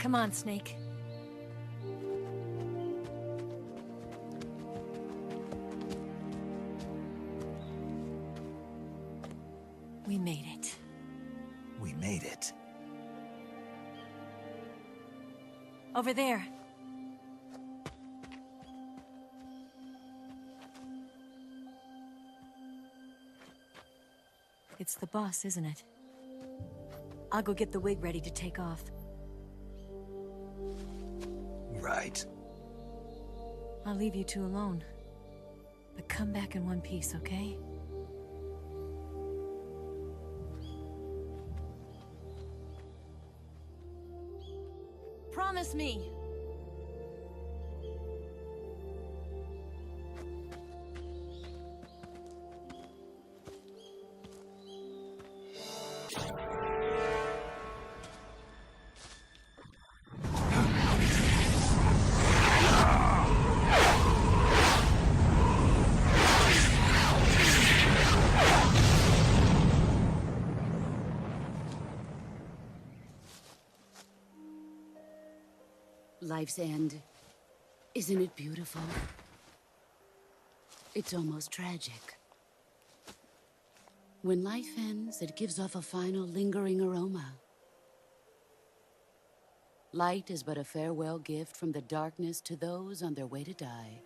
Come on, Snake. We made it. We made it. Over there. It's the boss, isn't it? I'll go get the wig ready to take off. Right. I'll leave you two alone. But come back in one piece, okay? Promise me! Life's end. Isn't it beautiful? It's almost tragic. When life ends, it gives off a final lingering aroma. Light is but a farewell gift from the darkness to those on their way to die.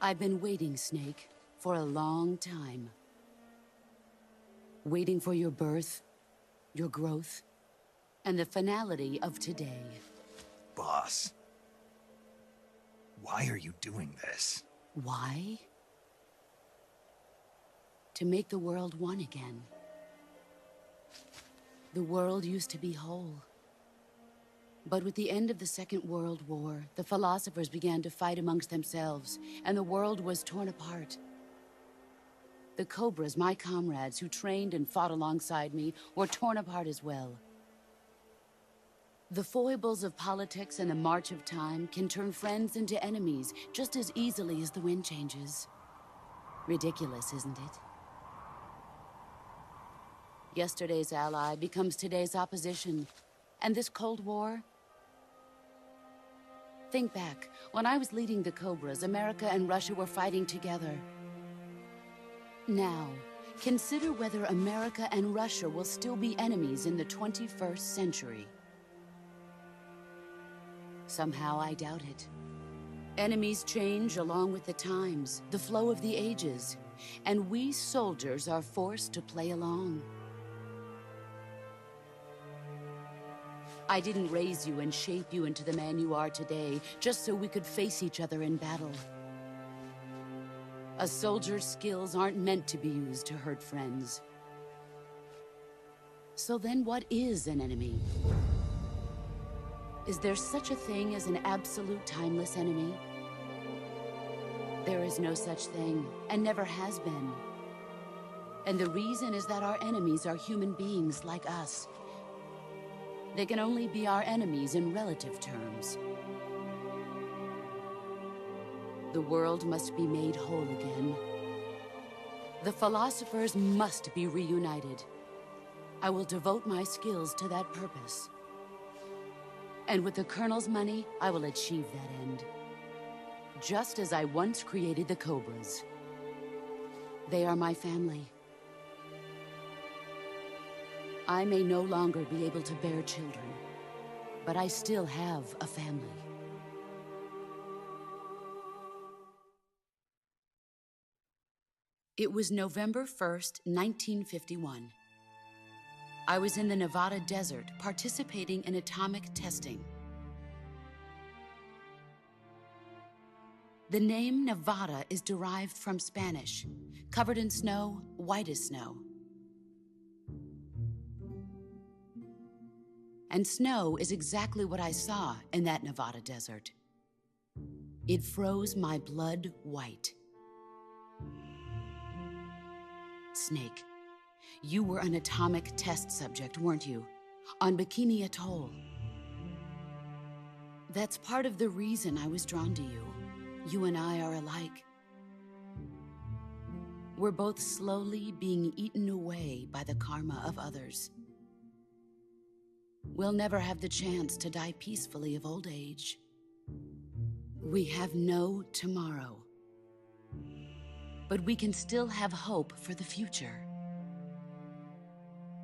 I've been waiting, Snake, for a long time. Waiting for your birth, your growth, and the finality of today. Boss. Why are you doing this? Why? To make the world one again. The world used to be whole. But with the end of the Second World War, the philosophers began to fight amongst themselves, and the world was torn apart. The Cobras, my comrades who trained and fought alongside me, were torn apart as well. The foibles of politics and the march of time can turn friends into enemies just as easily as the wind changes. Ridiculous, isn't it? Yesterday's ally becomes today's opposition. And this Cold War? Think back. When I was leading the Cobras, America and Russia were fighting together. Now, consider whether America and Russia will still be enemies in the 21st century. Somehow I doubt it. Enemies change along with the times, the flow of the ages, and we soldiers are forced to play along. I didn't raise you and shape you into the man you are today just so we could face each other in battle. A soldier's skills aren't meant to be used to hurt friends. So then what is an enemy? Is there such a thing as an absolute timeless enemy? There is no such thing, and never has been. And the reason is that our enemies are human beings like us. They can only be our enemies in relative terms. The world must be made whole again. The philosophers must be reunited. I will devote my skills to that purpose. And with the Colonel's money, I will achieve that end. Just as I once created the Cobras. They are my family. I may no longer be able to bear children, but I still have a family. It was November 1st, 1951. I was in the Nevada desert participating in atomic testing. The name Nevada is derived from Spanish, covered in snow, white as snow. And snow is exactly what I saw in that Nevada desert. It froze my blood white. Snake, you were an atomic test subject, weren't you? On Bikini Atoll. That's part of the reason I was drawn to you. You and I are alike. We're both slowly being eaten away by the karma of others. we'll never have the chance to die peacefully of old age. We have no tomorrow. But we can still have hope for the future.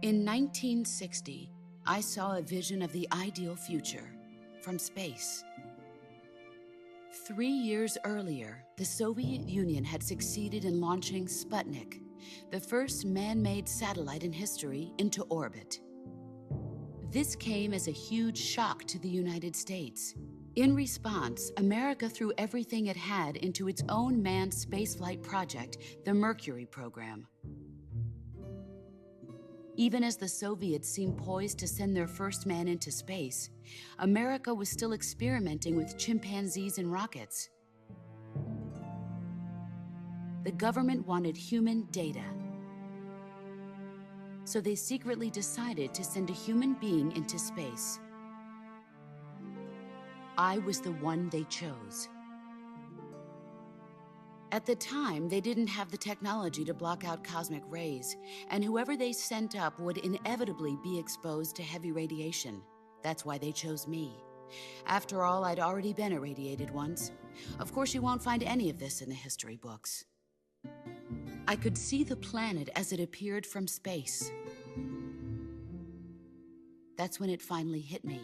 In 1960, I saw a vision of the ideal future from space. 3 years earlier, the Soviet Union had succeeded in launching Sputnik, the first man-made satellite in history, into orbit. This came as a huge shock to the United States. In response, America threw everything it had into its own manned spaceflight project, the Mercury program. Even as the Soviets seemed poised to send their first man into space, America was still experimenting with chimpanzees and rockets. The government wanted human data. So they secretly decided to send a human being into space. I was the one they chose. At the time, they didn't have the technology to block out cosmic rays, and whoever they sent up would inevitably be exposed to heavy radiation. That's why they chose me. After all, I'd already been irradiated once. Of course, you won't find any of this in the history books. I could see the planet as it appeared from space. That's when it finally hit me.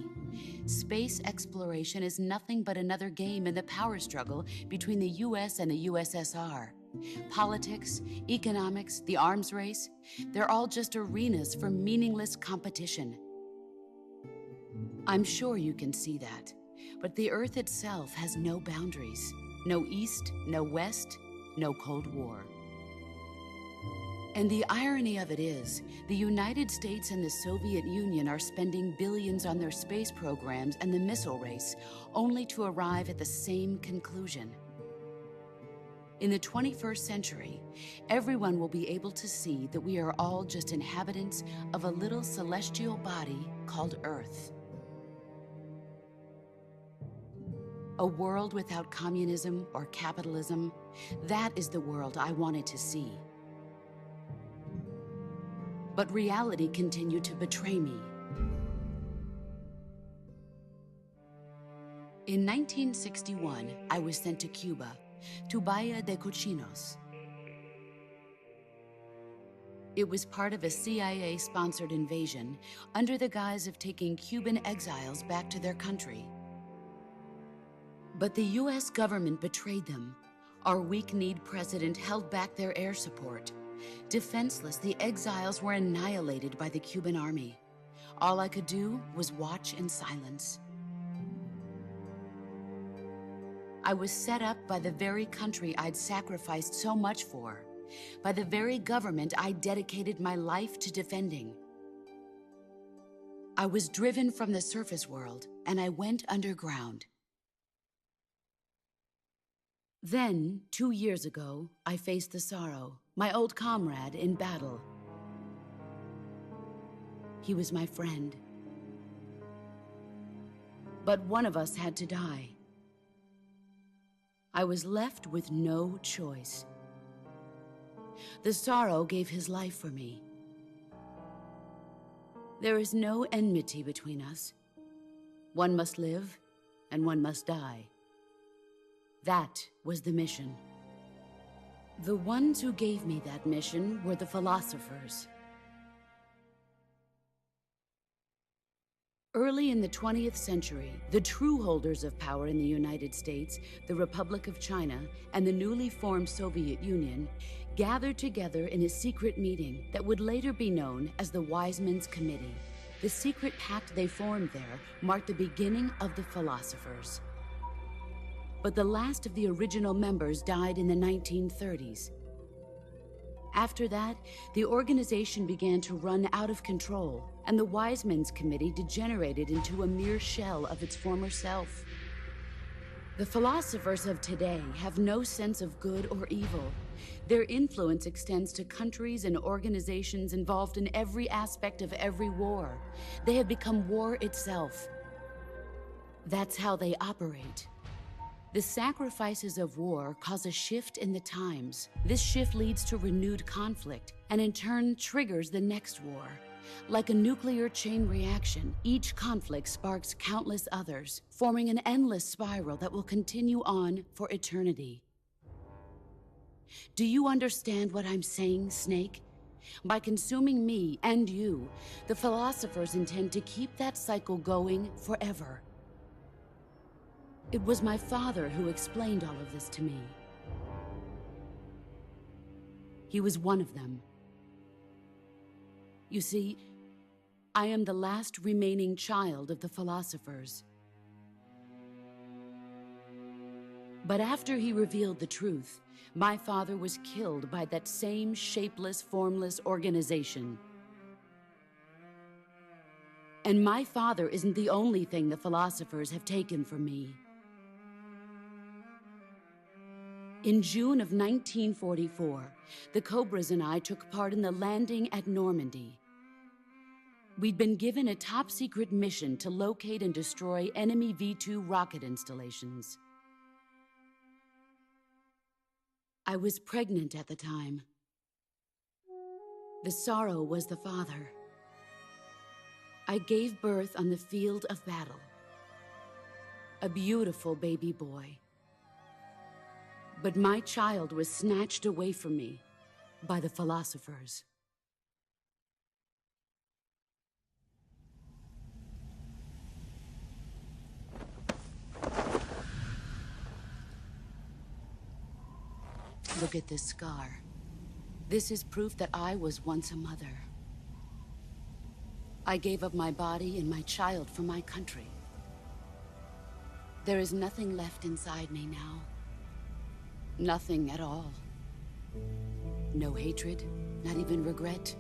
Space exploration is nothing but another game in the power struggle between the US and the USSR. Politics, economics, the arms race, they're all just arenas for meaningless competition. I'm sure you can see that, but the Earth itself has no boundaries. No East, no West, no Cold War. And the irony of it is, the United States and the Soviet Union are spending billions on their space programs and the missile race, only to arrive at the same conclusion. In the 21st century, everyone will be able to see that we are all just inhabitants of a little celestial body called Earth. A world without communism or capitalism, that is the world I wanted to see. But reality continued to betray me. In 1961, I was sent to Cuba, to Bahia de Cochinos. It was part of a CIA-sponsored invasion under the guise of taking Cuban exiles back to their country. But the US government betrayed them. Our weak-kneed president held back their air support. Defenseless, the exiles were annihilated by the Cuban army. All I could do was watch in silence. I was set up by the very country I'd sacrificed so much for, by the very government I dedicated my life to defending. I was driven from the surface world, and I went underground. Then, 2 years ago, I faced the sorrow, my old comrade in battle. He was my friend. But one of us had to die. I was left with no choice. The sorrow gave his life for me. There is no enmity between us. One must live, and one must die. That was the mission. The ones who gave me that mission were the philosophers. Early in the 20th century, the true holders of power in the United States, the Republic of China, and the newly formed Soviet Union gathered together in a secret meeting that would later be known as the Wise Men's Committee. The secret pact they formed there marked the beginning of the philosophers. But the last of the original members died in the 1930s. After that, the organization began to run out of control, and the Wise Men's Committee degenerated into a mere shell of its former self. The philosophers of today have no sense of good or evil. Their influence extends to countries and organizations involved in every aspect of every war. They have become war itself. That's how they operate. The sacrifices of war cause a shift in the times. This shift leads to renewed conflict, and in turn triggers the next war. Like a nuclear chain reaction, each conflict sparks countless others, forming an endless spiral that will continue on for eternity. Do you understand what I'm saying, Snake? By consuming me and you, the philosophers intend to keep that cycle going forever. It was my father who explained all of this to me. He was one of them. You see, I am the last remaining child of the philosophers. But after he revealed the truth, my father was killed by that same shapeless, formless organization. And my father isn't the only thing the philosophers have taken from me. In June of 1944, the Cobras and I took part in the landing at Normandy. We'd been given a top-secret mission to locate and destroy enemy V-2 rocket installations. I was pregnant at the time. The sorrow was the father. I gave birth on the field of battle. A beautiful baby boy. But my child was snatched away from me by the philosophers. Look at this scar. This is proof that I was once a mother. I gave up my body and my child for my country. There is nothing left inside me now. Nothing at all. No hatred, not even regret.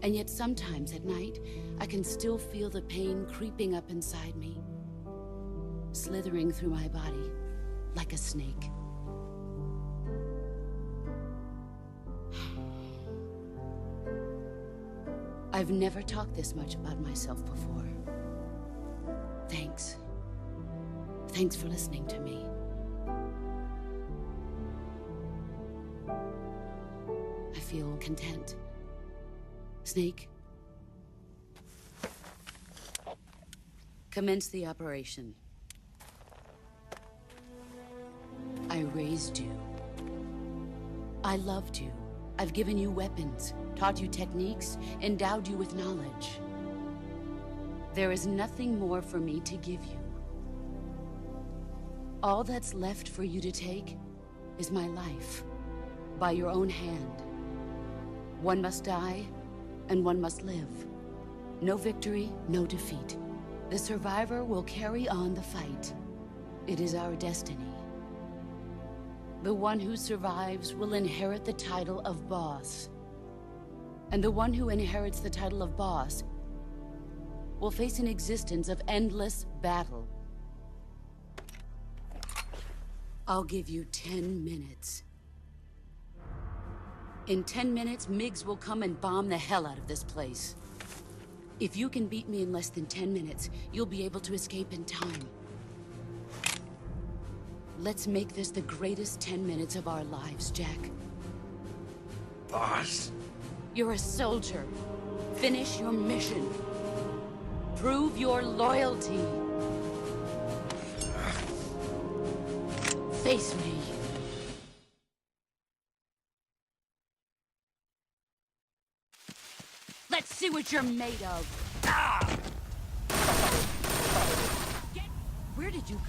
And yet sometimes at night, I can still feel the pain creeping up inside me, slithering through my body like a snake. I've never talked this much about myself before. Thanks. Thanks for listening to me. I feel content. Snake? Commence the operation. I raised you. I loved you. I've given you weapons, taught you techniques, endowed you with knowledge. There is nothing more for me to give you. All that's left for you to take is my life, by your own hand. One must die, and one must live. No victory, no defeat. The survivor will carry on the fight. It is our destiny. The one who survives will inherit the title of boss. And the one who inherits the title of boss will face an existence of endless battle. I'll give you 10 minutes. In 10 minutes, MiGs will come and bomb the hell out of this place. If you can beat me in less than 10 minutes, you'll be able to escape in time. Let's make this the greatest 10 minutes of our lives, Jack. Boss? You're a soldier. Finish your mission. Prove your loyalty. Face me. Let's see what you're made of. Ah! Where did you go?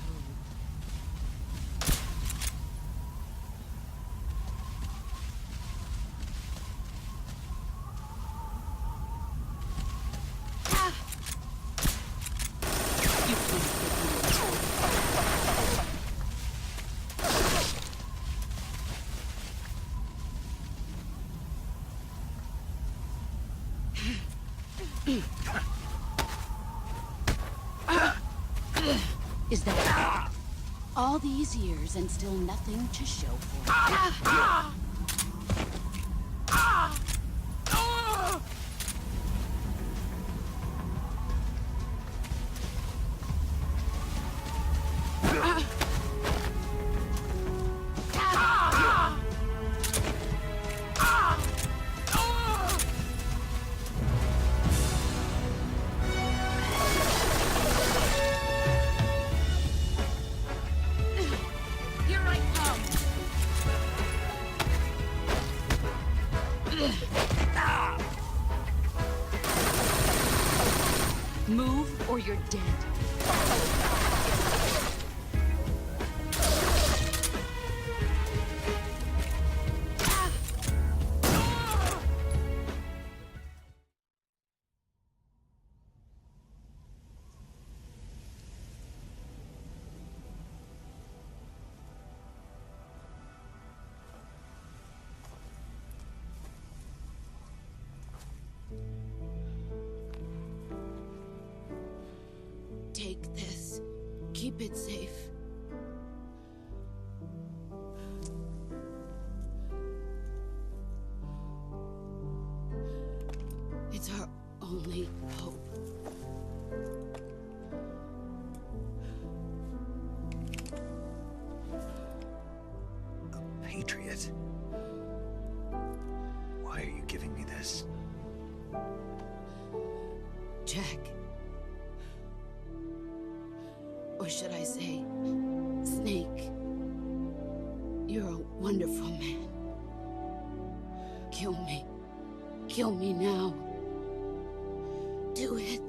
Is that all these years and still nothing to show for it? Move or you're dead. Take this. Keep it safe. It's our only hope. A patriot? Why are you giving me this? Jack. Or should I say, Snake? You're a wonderful man. Kill me. Kill me now. Do it.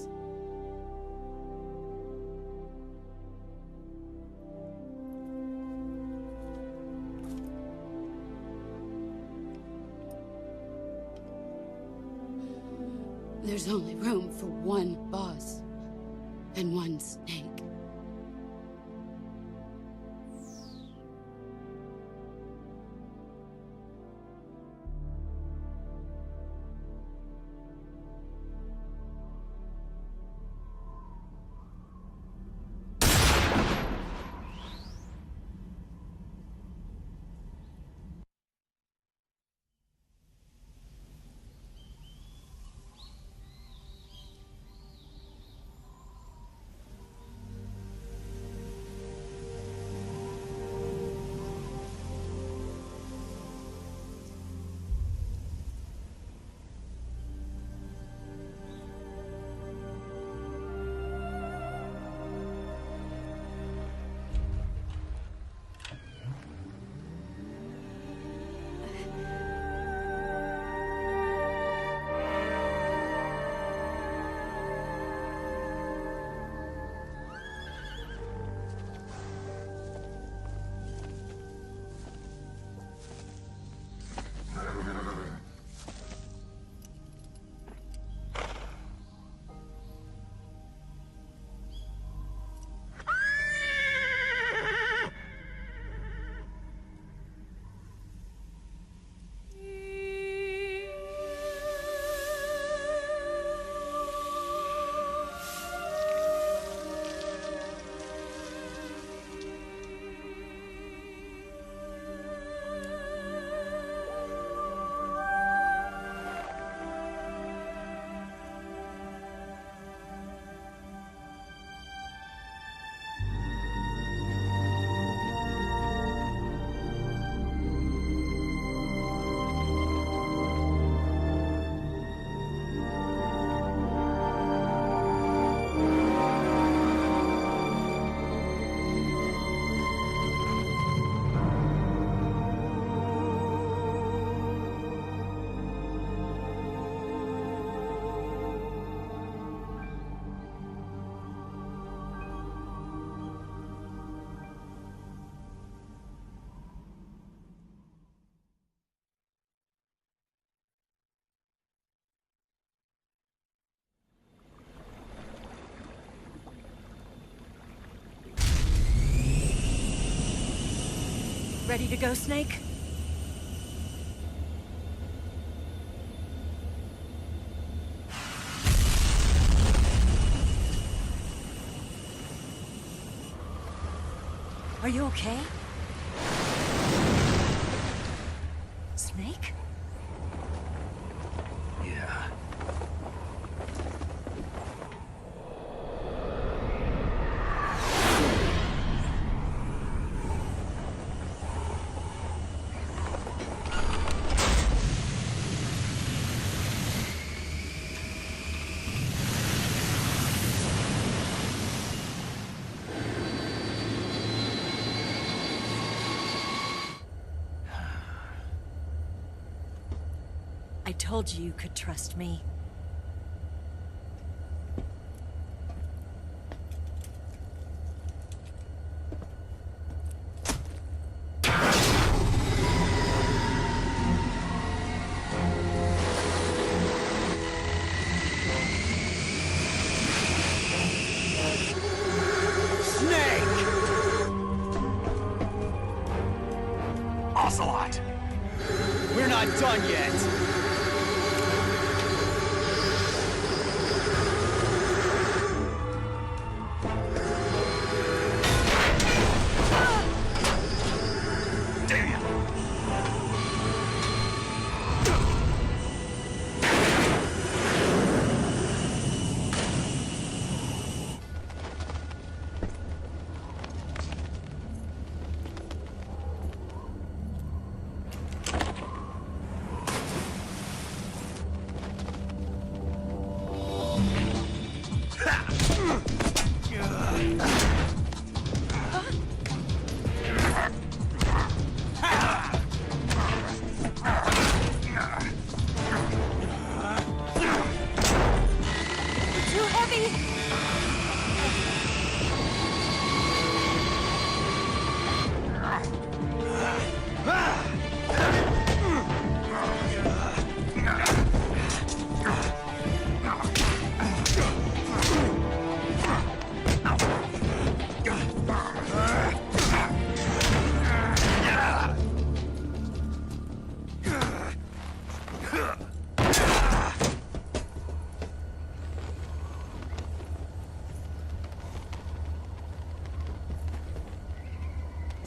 There's only room for one boss and one snake. Ready to go, Snake? Are you okay? Snake? Yeah. I told you you could trust me.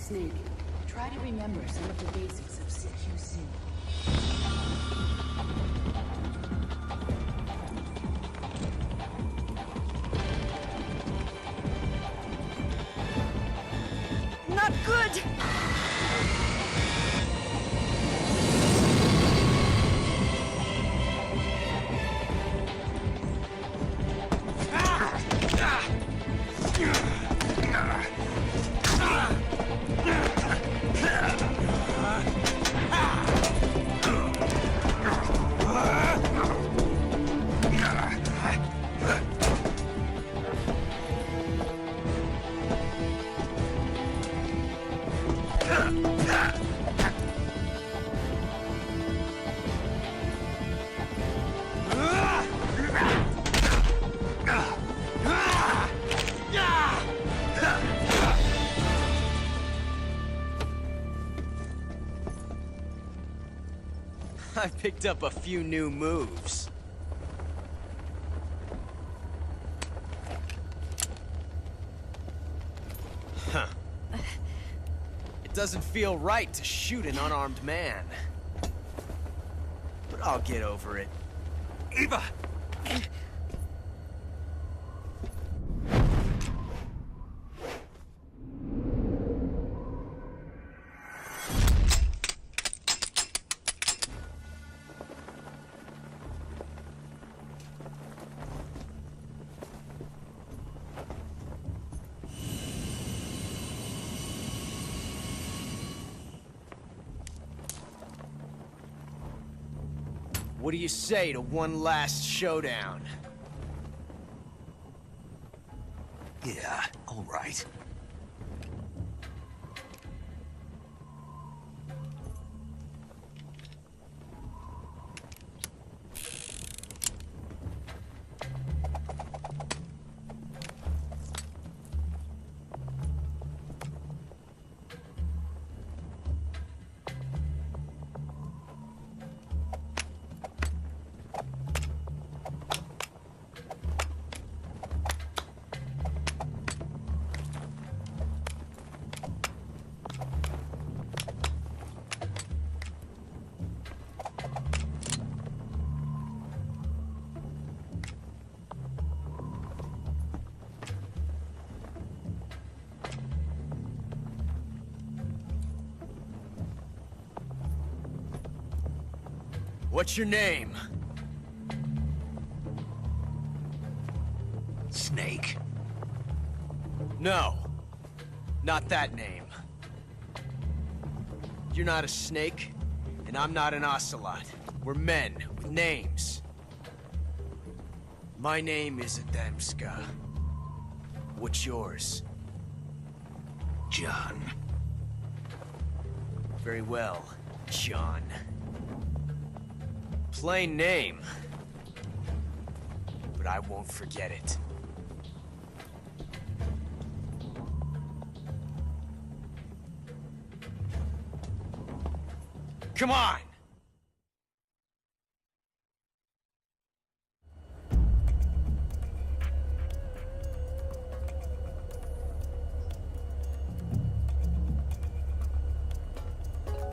Snake, try to remember some of the basics of CQC. Not good! I picked up a few new moves. Huh. It doesn't feel right to shoot an unarmed man. But I'll get over it. Eva! What do you say to one last showdown? Yeah, all right. What's your name? Snake. No. Not that name. You're not a snake, and I'm not an ocelot. We're men with names. My name is Adamska. What's yours? John. Very well, John. Plain name. But I won't forget it. Come on!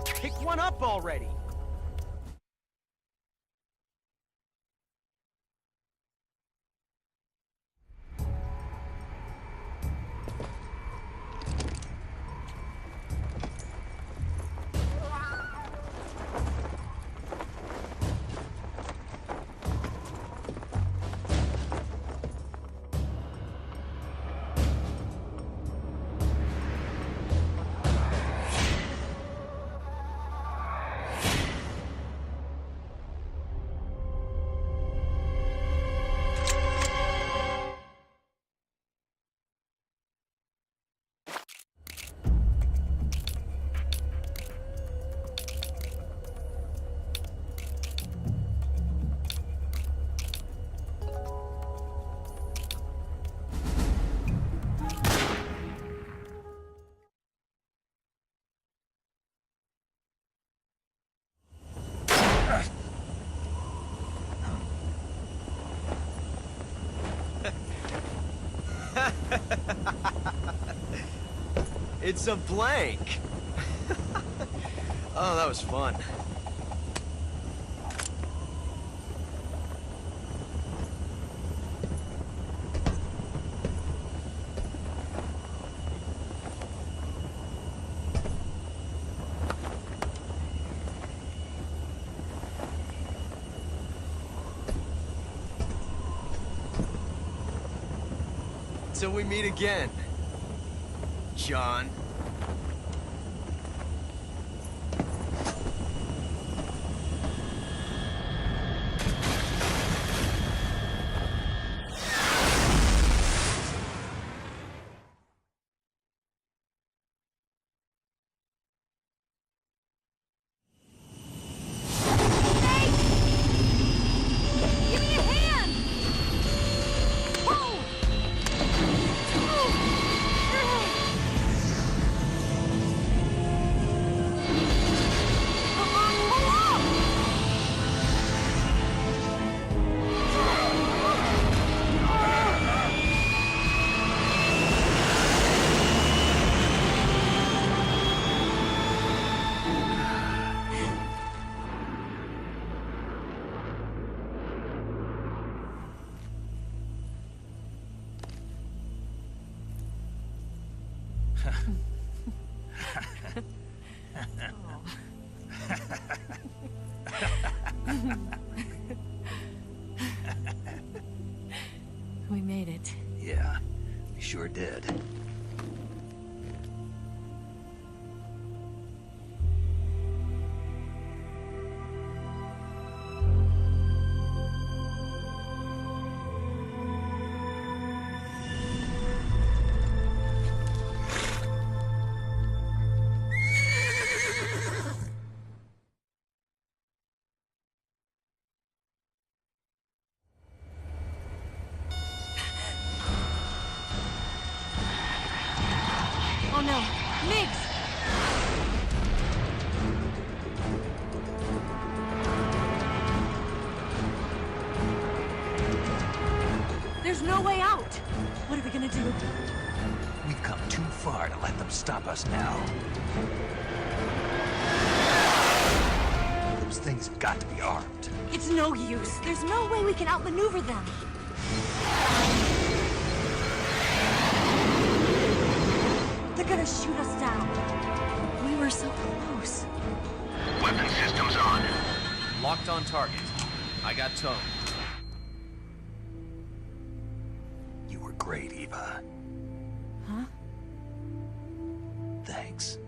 Pick one up already! It's a blank. Oh, that was fun. Till we meet again, John. Give me a hand! Whoa! We made it. Yeah, we sure did. Oh no, Migs! There's no way out! What are we gonna do? We've come too far to let them stop us now. Those things have got to be armed. It's no use. There's no way we can outmaneuver them. They're gonna shoot us down. We were so close. Weapon systems on. Locked on target. I got towed. You were great, Eva. Huh? Thanks.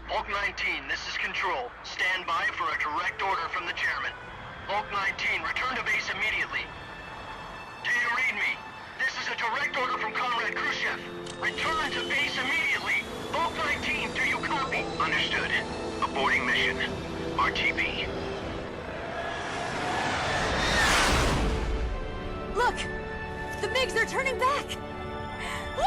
Hulk 19, this is Control. Stand by for a direct order from the chairman. Hulk 19, return to base immediately. Do you read me? This is a direct order from Comrade Khrushchev. Return to base immediately. Hulk 19, do you copy? Understood. Aborting mission. RTB. Look! The MiGs, they're turning back! Woo!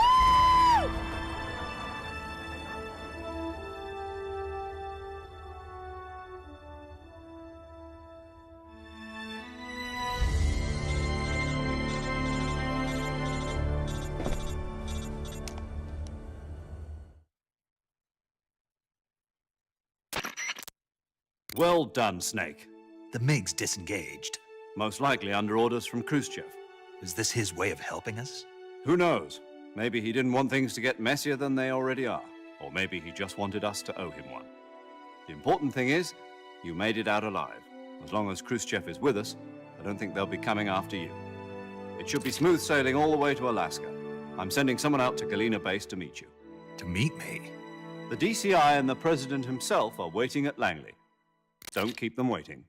Well done, Snake. The MiGs disengaged. Most likely under orders from Khrushchev. Is this his way of helping us? Who knows? Maybe he didn't want things to get messier than they already are. Or maybe he just wanted us to owe him one. The important thing is, you made it out alive. As long as Khrushchev is with us, I don't think they'll be coming after you. It should be smooth sailing all the way to Alaska. I'm sending someone out to Galena Base to meet you. To meet me? The DCI and the President himself are waiting at Langley. Don't keep them waiting.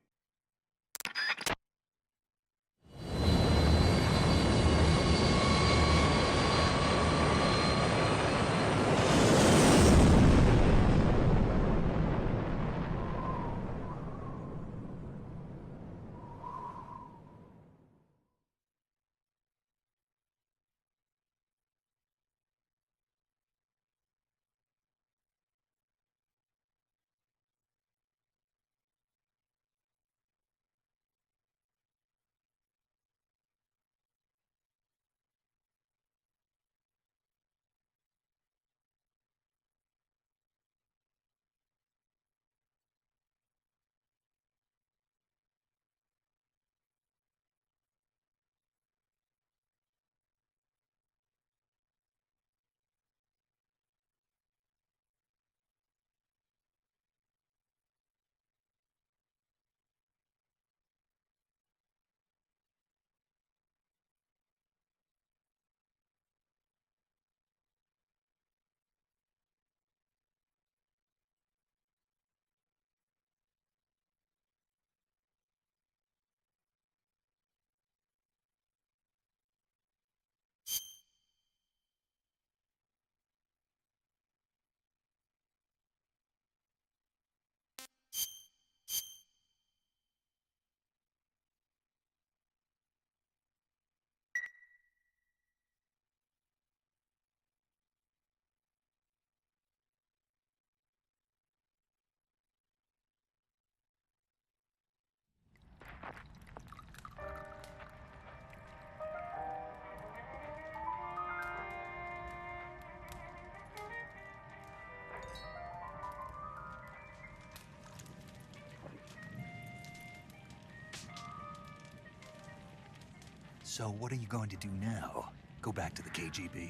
So what are you going to do now? Go back to the KGB?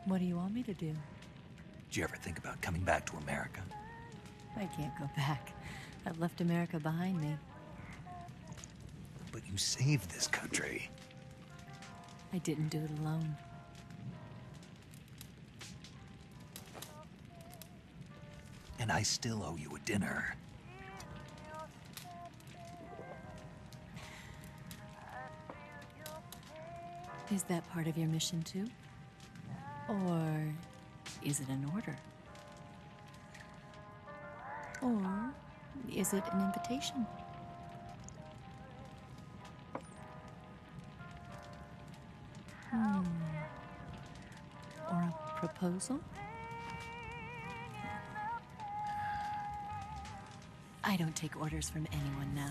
What do you want me to do? Did you ever think about coming back to America? I can't go back. I've left America behind me. But you saved this country. I didn't do it alone. And I still owe you a dinner. Is that part of your mission too? Or is it an order? Or is it an invitation? Or a proposal? I don't take orders from anyone now.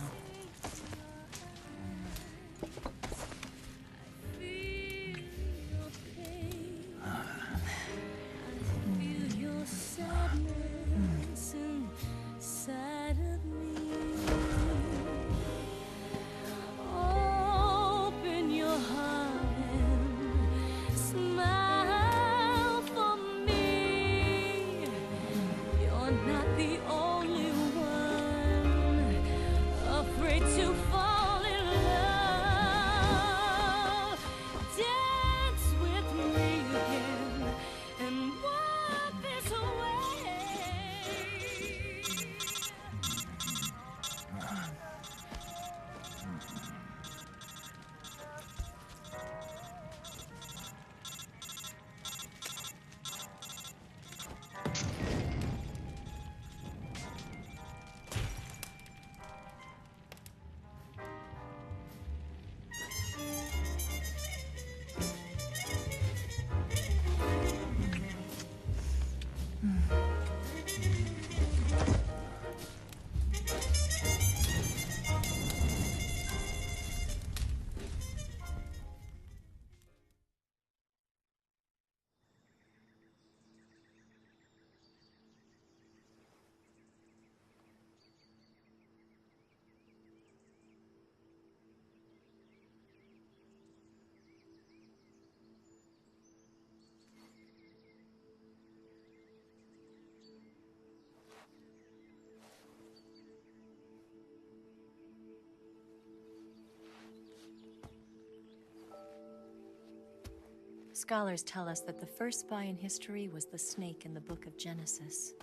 Scholars tell us that the first spy in history was the snake in the book of Genesis.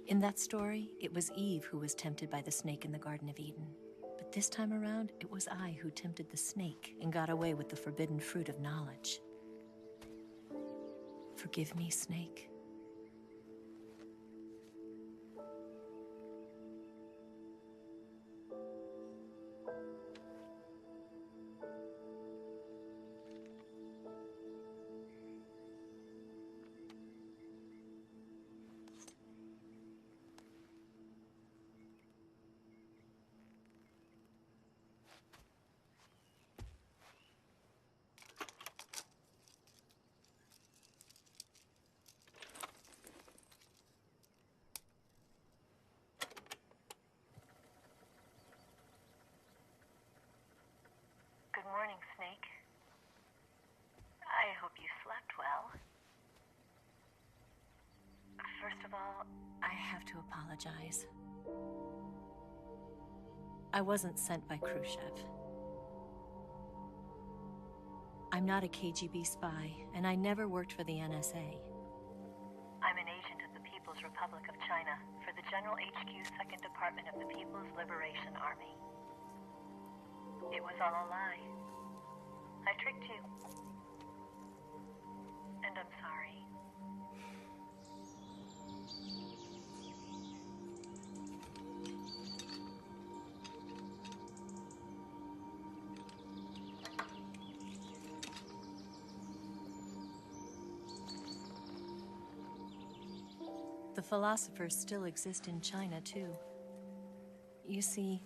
In that story, it was Eve who was tempted by the snake in the Garden of Eden. But this time around, it was I who tempted the snake and got away with the forbidden fruit of knowledge. Forgive me, Snake. Good morning, Snake. I hope you slept well. First of all, I have to apologize. I wasn't sent by Khrushchev. I'm not a KGB spy, and I never worked for the NSA. I'm an agent of the People's Republic of China for the General HQ 2nd Department of the People's Liberation Army. It was all a lie. I tricked you. And I'm sorry. The philosophers still exist in China, too. You see,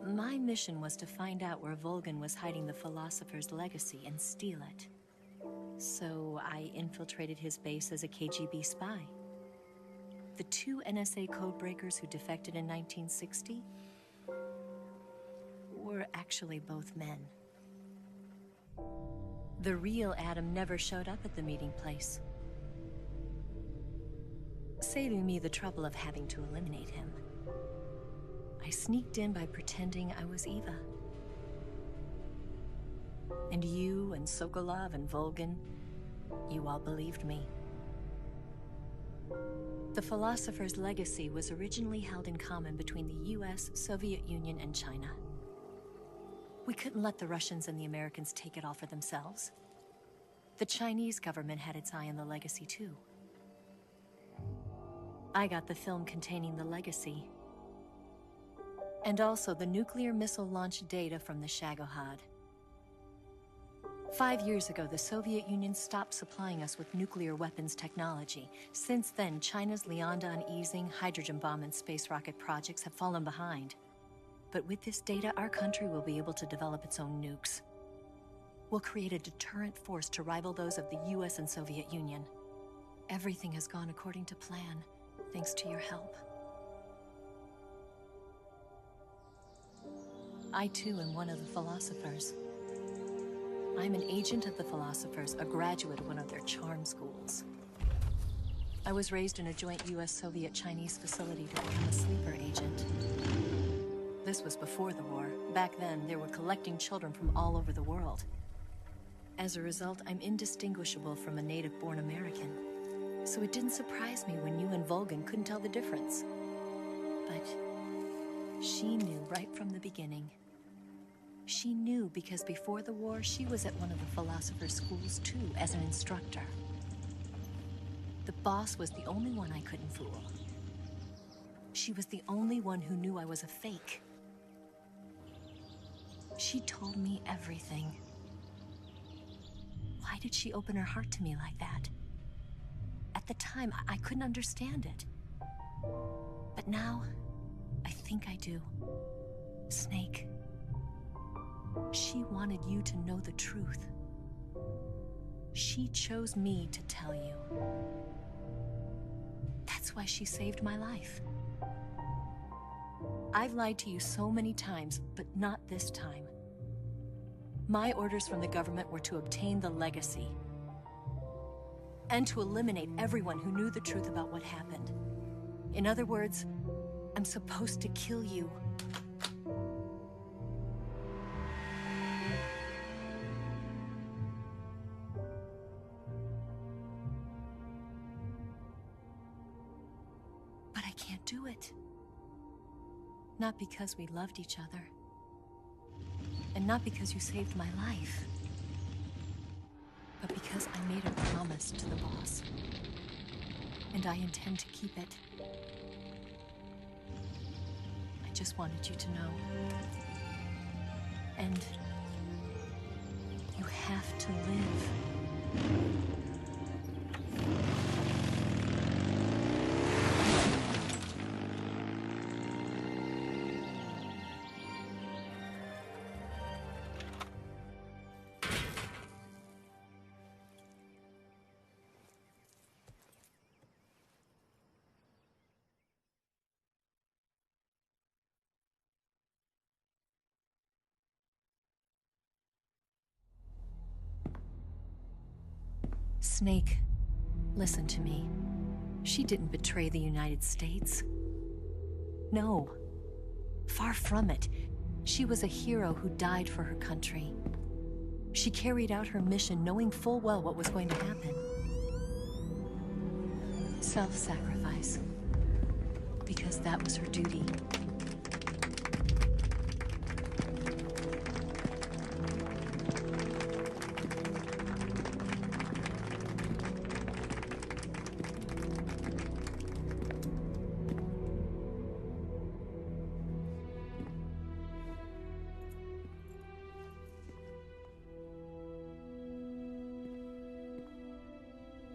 my mission was to find out where Volgin was hiding the philosopher's legacy and steal it. So I infiltrated his base as a KGB spy. The 2 NSA codebreakers who defected in 1960 were were actually both men. The real Adam never showed up at the meeting place, saving me the trouble of having to eliminate him. I sneaked in by pretending I was Eva. And you and Sokolov and Volgin, you all believed me. The philosopher's legacy was originally held in common between the US, Soviet Union, and China. We couldn't let the Russians and the Americans take it all for themselves. The Chinese government had its eye on the legacy too. I got the film containing the legacy, and also the nuclear missile launch data from the Shagohod. 5 years ago, the Soviet Union stopped supplying us with nuclear weapons technology. Since then, China's Liaodong easing, hydrogen bomb, and space rocket projects have fallen behind. But with this data, our country will be able to develop its own nukes. We'll create a deterrent force to rival those of the US and Soviet Union. Everything has gone according to plan, thanks to your help. I too am one of the philosophers. I'm an agent of the philosophers, a graduate of one of their charm schools. I was raised in a joint US-Soviet-Chinese facility to become a sleeper agent. This was before the war. Back then, they were collecting children from all over the world. As a result, I'm indistinguishable from a native-born American. So it didn't surprise me when you and Volgin couldn't tell the difference. But she knew right from the beginning. She knew because before the war, she was at one of the philosopher's schools too, as an instructor. The boss was the only one I couldn't fool. She was the only one who knew I was a fake. She told me everything. Why did she open her heart to me like that? At the time, I couldn't understand it. But now, I think I do. Snake. She wanted you to know the truth. She chose me to tell you. That's why she saved my life. I've lied to you so many times, but not this time. My orders from the government were to obtain the legacy and to eliminate everyone who knew the truth about what happened. In other words, I'm supposed to kill you. But I can't do it. Not because we loved each other. And not because you saved my life. But because I made a promise to the boss. And I intend to keep it. I just wanted you to know. And you have to live. Snake, listen to me. She didn't betray the United States. No. Far from it. She was a hero who died for her country. She carried out her mission knowing full well what was going to happen. Self-sacrifice. Because that was her duty.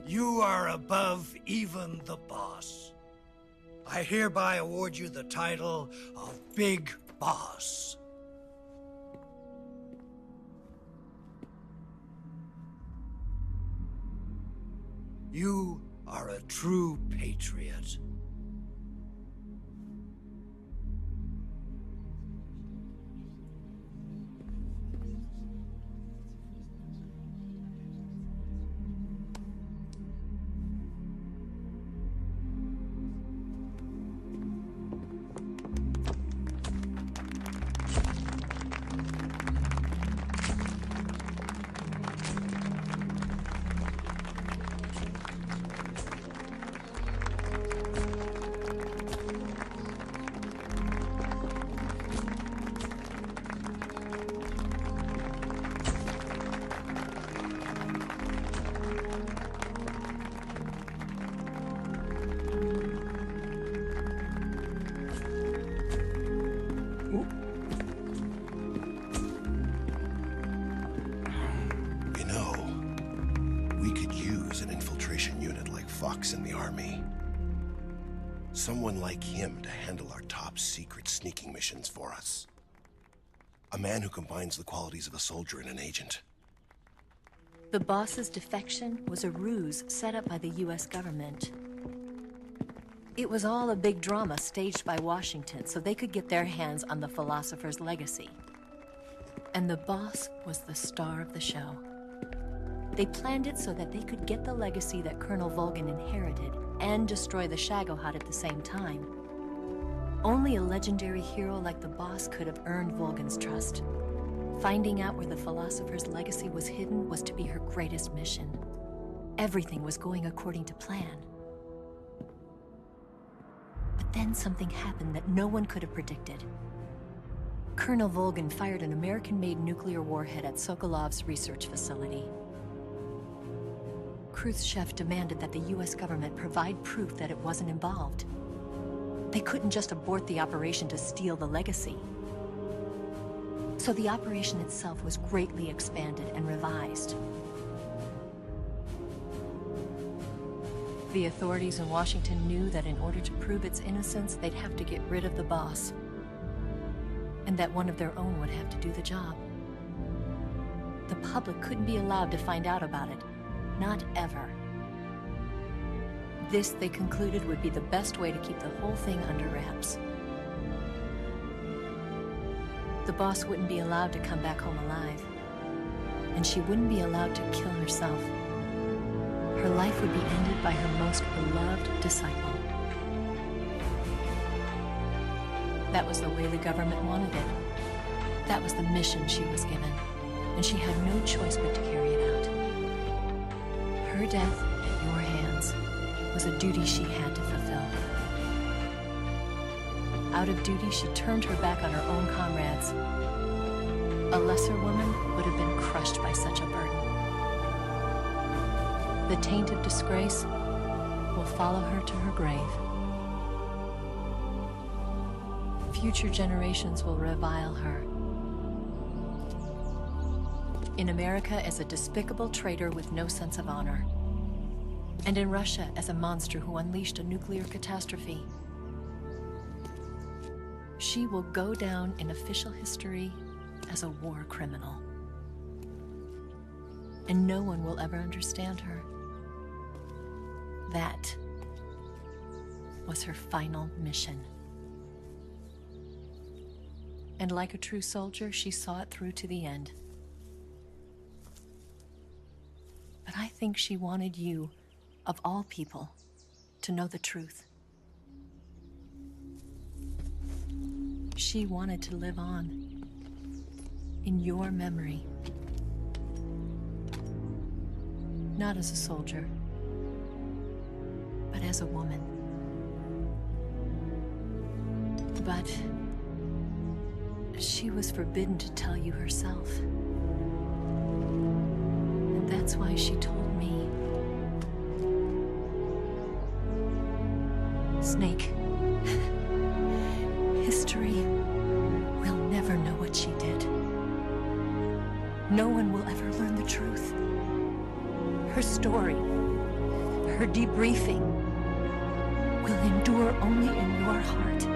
You are above even the boss. I hereby award you the title of Big Boss. You are a true patriot. fox in the army. Someone like him to handle our top secret sneaking missions for us. A man who combines the qualities of a soldier and an agent. The boss's defection was a ruse set up by the US government. It was all a big drama staged by Washington so they could get their hands on the philosopher's legacy. And the boss was the star of the show. They planned it so that they could get the legacy that Colonel Volgin inherited and destroy the Shagohod at the same time. Only a legendary hero like the boss could have earned Volgin's trust. Finding out where the philosopher's legacy was hidden was to be her greatest mission. Everything was going according to plan. But then something happened that no one could have predicted. Colonel Volgin fired an American-made nuclear warhead at Sokolov's research facility. Khrushchev demanded that the US government provide proof that it wasn't involved. They couldn't just abort the operation to steal the legacy. So the operation itself was greatly expanded and revised. The authorities in Washington knew that in order to prove its innocence, they'd have to get rid of the boss. And that one of their own would have to do the job. The public couldn't be allowed to find out about it. Not ever. This, they concluded, would be the best way to keep the whole thing under wraps. The boss wouldn't be allowed to come back home alive. And she wouldn't be allowed to kill herself. Her life would be ended by her most beloved disciple. That was the way the government wanted it. That was the mission she was given, and she had no choice but to carry it out. Her death at your hands was a duty she had to fulfill. Out of duty, she turned her back on her own comrades. A lesser woman would have been crushed by such a burden. The taint of disgrace will follow her to her grave. Future generations will revile her. In America as a despicable traitor with no sense of honor. And in Russia as a monster who unleashed a nuclear catastrophe. She will go down in official history as a war criminal. And no one will ever understand her. That was her final mission. And like a true soldier, she saw it through to the end. But I think she wanted you, of all people, to know the truth. She wanted to live on, in your memory. Not as a soldier, but as a woman. But she was forbidden to tell you herself. And that's why she told me. Snake, history will never know what she did. No one will ever learn the truth. Her story, her debriefing, will endure only in your heart.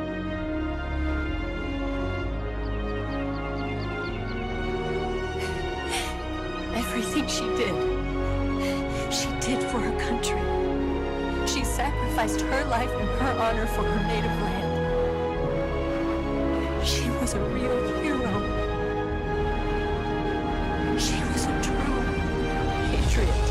Everything she did for her country. She sacrificed her life and her honor for her native land. She was a real hero. She was a true patriot.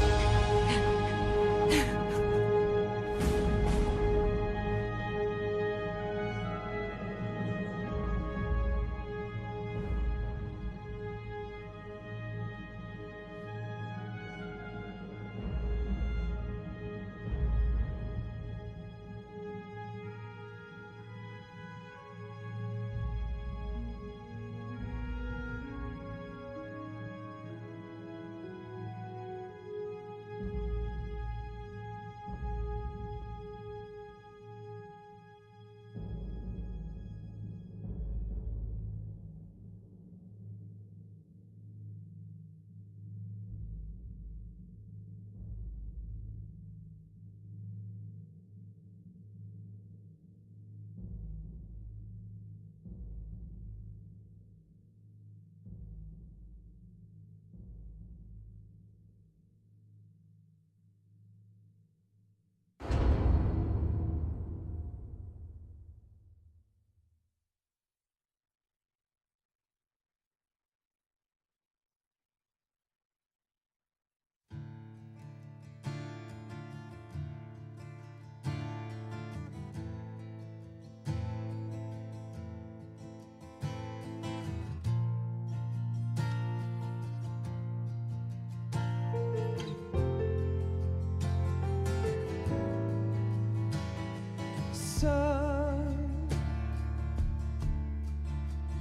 Son,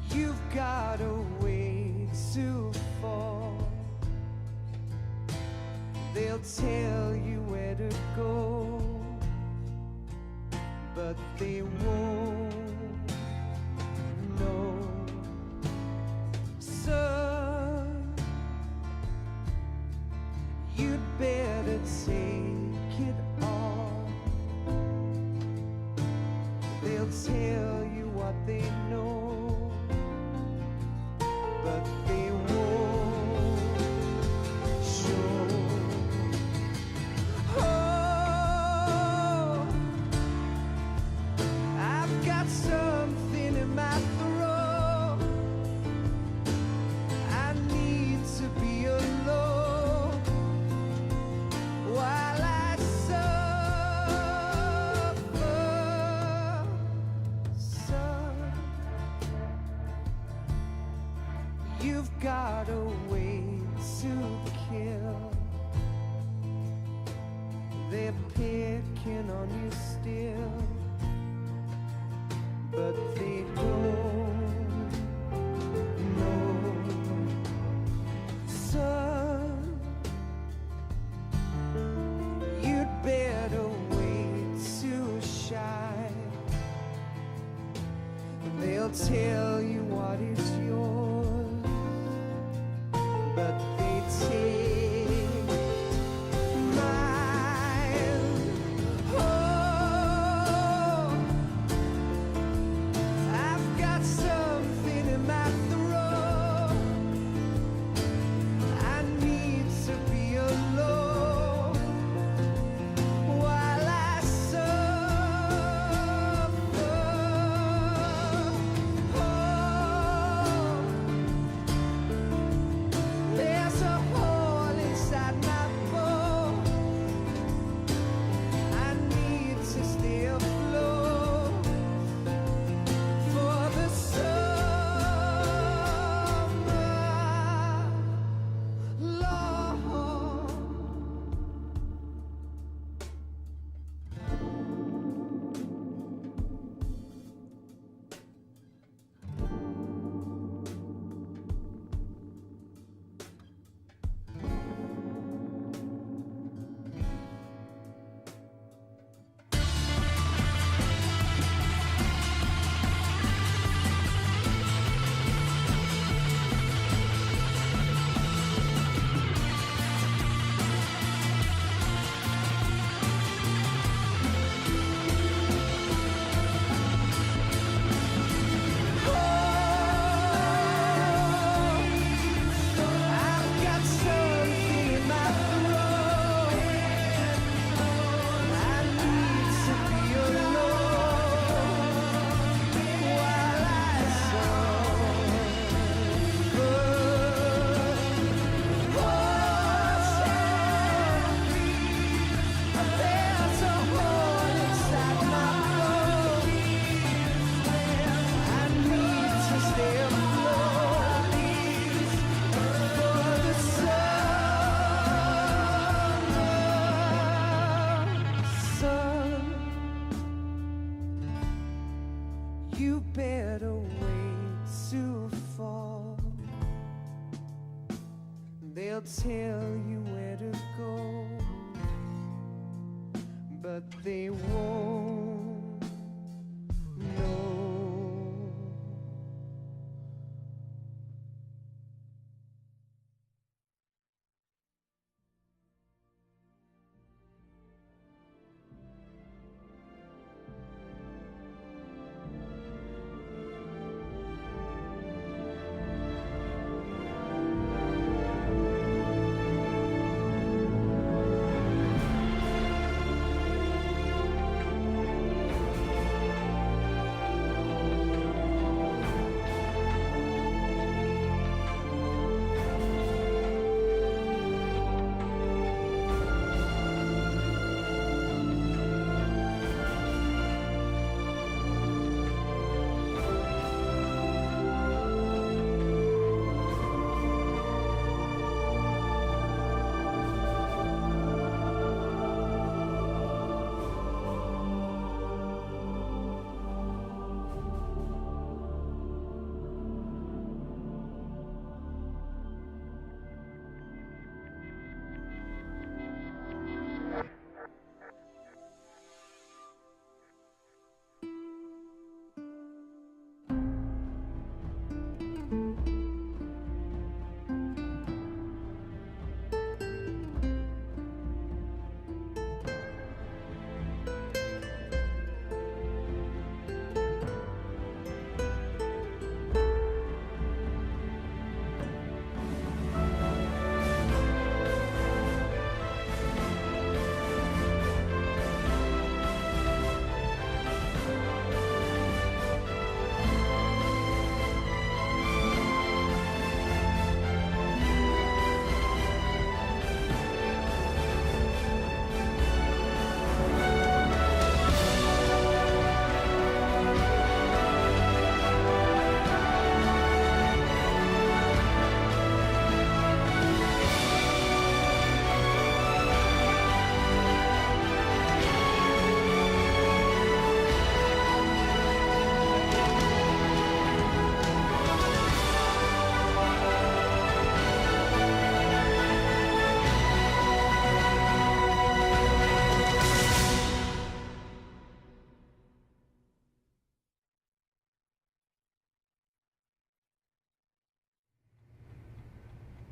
you've got a way to fall. They'll tell you where to go, but they won't know. Son, you'd better take it on. They'll tell you what they know, but they won't show. Oh, I've got something in my throat. I need to be alone while I suffer. Son, you've got a way to kill. They're picking on you still, but they don't know. Son, you'd better wait to shine. They'll tell you what is yours, but they take mine. Oh, I've got something in my throat. I need to be alone while I suffer. Oh, there's a hole inside my bone. I need to stay afloat for the summer, Lord. I've got something in my throat. I need to be alone while I suffer. There's a hole inside my bone. I need to stay afloat for the summer. Son, you better wait to fall. They'll tell you where to go, but they won't know.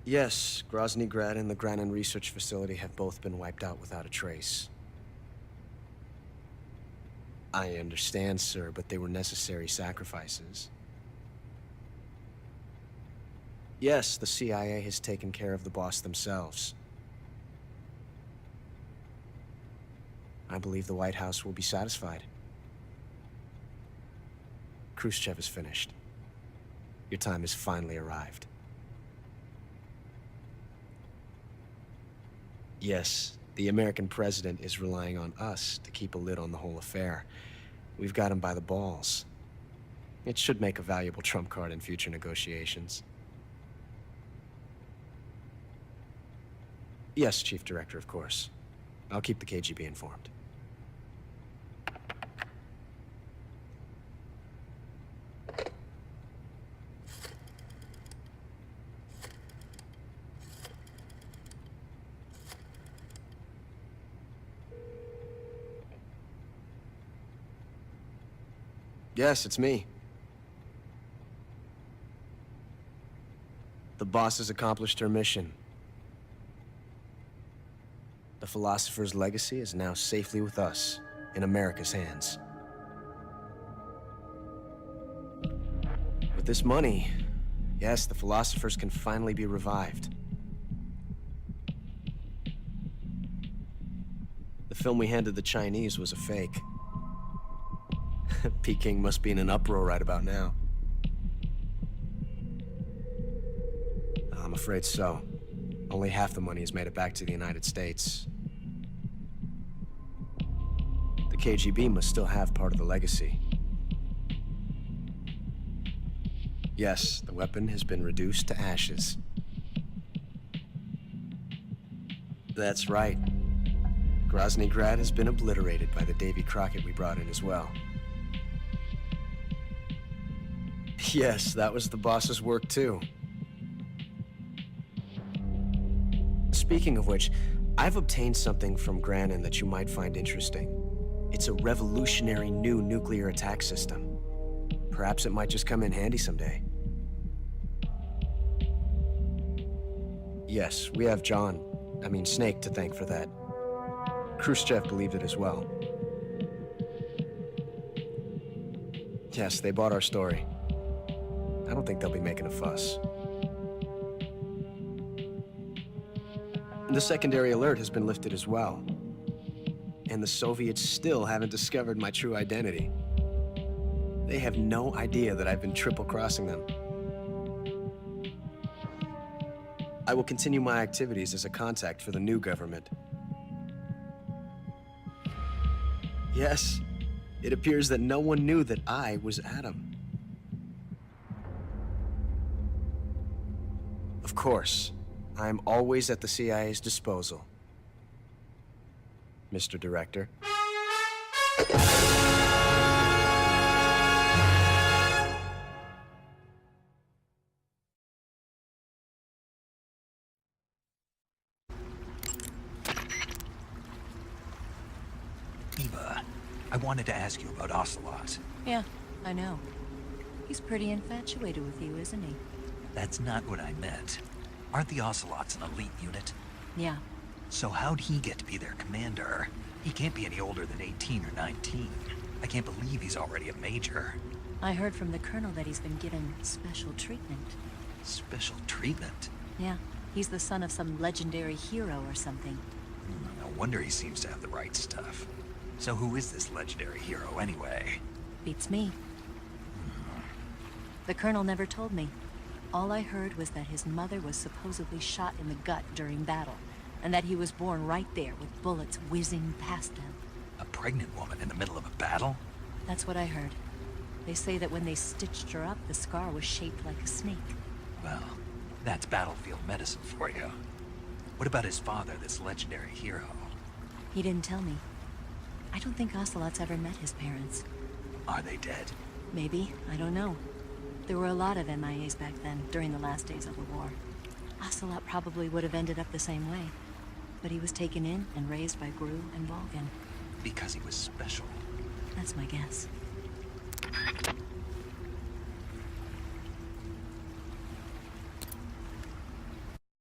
Yes, Grozny Grad and the Granin Research Facility have both been wiped out without a trace. I understand, sir, but they were necessary sacrifices. Yes, the CIA has taken care of the boss themselves. I believe the White House will be satisfied. Khrushchev is finished. Your time has finally arrived. Yes, the American president is relying on us to keep a lid on the whole affair. We've got him by the balls. It should make a valuable trump card in future negotiations. Yes, Chief Director, of course. I'll keep the KGB informed. Yes, it's me. The boss has accomplished her mission. The philosopher's legacy is now safely with us, in America's hands. With this money, yes, the philosophers can finally be revived. The film we handed the Chinese was a fake. Peking must be in an uproar right about now. I'm afraid so. Only half the money has made it back to the United States. The KGB must still have part of the legacy. Yes, the weapon has been reduced to ashes. That's right. Grozny Grad has been obliterated by the Davy Crockett we brought in as well. Yes, that was the boss's work too. Speaking of which, I've obtained something from Granin that you might find interesting. It's a revolutionary new nuclear attack system. Perhaps it might just come in handy someday. Yes, we have Snake to thank for that. Khrushchev believed it as well. Yes, they bought our story. I don't think they'll be making a fuss. The secondary alert has been lifted as well. And the Soviets still haven't discovered my true identity. They have no idea that I've been triple-crossing them. I will continue my activities as a contact for the new government. Yes, it appears that no one knew that I was Adam. Of course, I'm always at the CIA's disposal, Mr. Director. Eva, I wanted to ask you about Ocelot. Yeah, I know. He's pretty infatuated with you, isn't he? That's not what I meant. Aren't the Ocelots an elite unit? Yeah. So how'd he get to be their commander? He can't be any older than 18 or 19. I can't believe he's already a major. I heard from the colonel that he's been given special treatment. Special treatment? Yeah, he's the son of some legendary hero or something. No wonder he seems to have the right stuff. So who is this legendary hero anyway? Beats me. The colonel never told me. All I heard was that his mother was supposedly shot in the gut during battle, and that he was born right there with bullets whizzing past him. A pregnant woman in the middle of a battle? That's what I heard. They say that when they stitched her up, the scar was shaped like a snake. Well, that's battlefield medicine for you. What about his father, this legendary hero? He didn't tell me. I don't think Ocelot's ever met his parents. Are they dead? Maybe, I don't know. There were a lot of MIAs back then, during the last days of the war. Ocelot probably would have ended up the same way. But he was taken in and raised by Gru and Volgin. Because he was special. That's my guess.